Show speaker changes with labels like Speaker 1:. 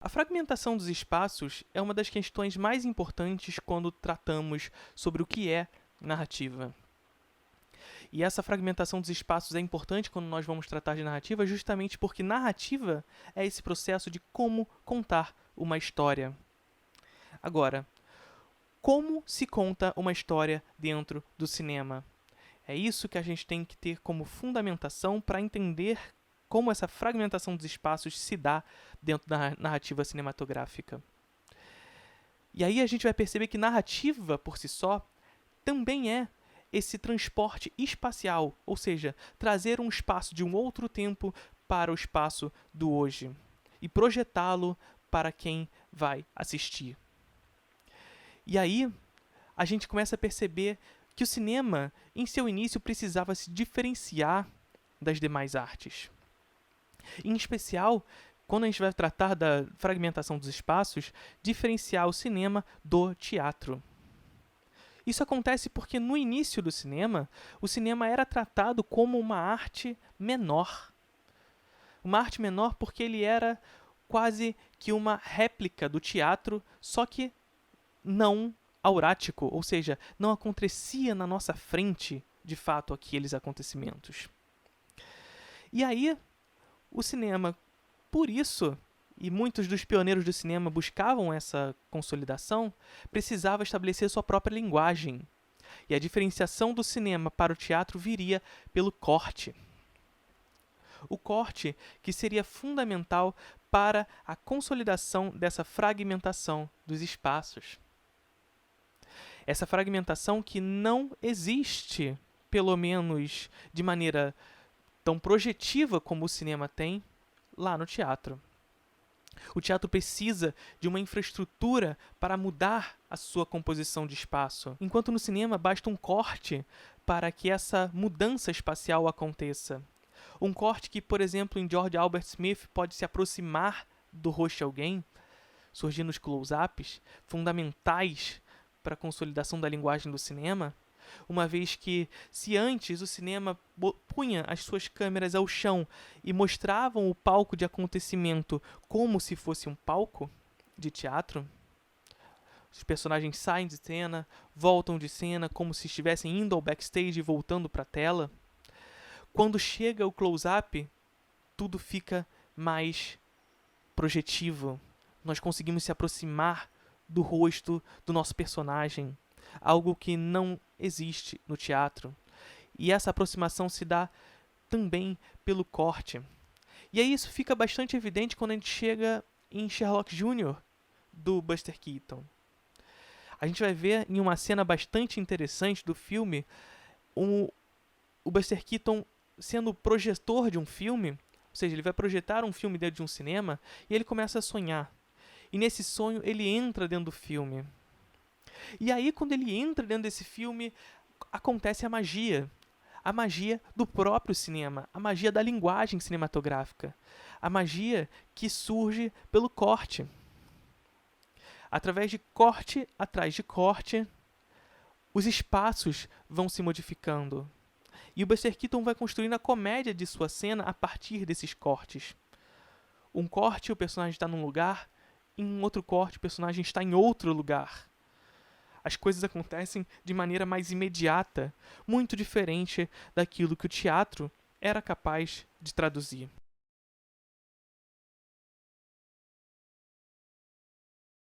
Speaker 1: A fragmentação dos espaços é uma das questões mais importantes quando tratamos sobre o que é narrativa. E essa fragmentação dos espaços é importante quando nós vamos tratar de narrativa, justamente porque narrativa é esse processo de como contar uma história. Agora, como se conta uma história dentro do cinema? É isso que a gente tem que ter como fundamentação para entender como essa fragmentação dos espaços se dá dentro da narrativa cinematográfica. E aí a gente vai perceber que narrativa, por si só, também é esse transporte espacial, ou seja, trazer um espaço de um outro tempo para o espaço do hoje e projetá-lo para quem vai assistir. E aí a gente começa a perceber que o cinema, em seu início, precisava se diferenciar das demais artes. Em especial, quando a gente vai tratar da fragmentação dos espaços, diferenciar o cinema do teatro. Isso acontece porque no início do cinema, o cinema era tratado como uma arte menor. Uma arte menor porque ele era quase que uma réplica do teatro, só que não aurático, ou seja, não acontecia na nossa frente, de fato, aqueles acontecimentos. E aí, o cinema, por isso, e muitos dos pioneiros do cinema buscavam essa consolidação, precisava estabelecer sua própria linguagem. E a diferenciação do cinema para o teatro viria pelo corte. O corte que seria fundamental para a consolidação dessa fragmentação dos espaços. Essa fragmentação que não existe, pelo menos de maneira tão projetiva como o cinema tem, lá no teatro. O teatro precisa de uma infraestrutura para mudar a sua composição de espaço, enquanto no cinema basta um corte para que essa mudança espacial aconteça. Um corte que, por exemplo, em George Albert Smith pode se aproximar do rosto de alguém, surgindo os close-ups, fundamentais para a consolidação da linguagem do cinema, uma vez que, se antes o cinema punha as suas câmeras ao chão e mostravam o palco de acontecimento como se fosse um palco de teatro, os personagens saem de cena, voltam de cena como se estivessem indo ao backstage e voltando para a tela. Quando chega o close-up, tudo fica mais projetivo. Nós conseguimos se aproximar do rosto do nosso personagem, algo que não existe no teatro. E essa aproximação se dá também pelo corte. E aí isso fica bastante evidente quando a gente chega em Sherlock Jr., do Buster Keaton. A gente vai ver em uma cena bastante interessante do filme o Buster Keaton sendo o projetor de um filme, ou seja, ele vai projetar um filme dentro de um cinema e ele começa a sonhar. E nesse sonho ele entra dentro do filme. E aí, quando ele entra dentro desse filme, acontece a magia. A magia do próprio cinema, a magia da linguagem cinematográfica. A magia que surge pelo corte. Através de corte atrás de corte, os espaços vão se modificando. E o Buster Keaton vai construindo a comédia de sua cena a partir desses cortes. Um corte, o personagem está num lugar, em um outro corte, o personagem está em outro lugar. As coisas acontecem de maneira mais imediata, muito diferente daquilo que o teatro era capaz de traduzir.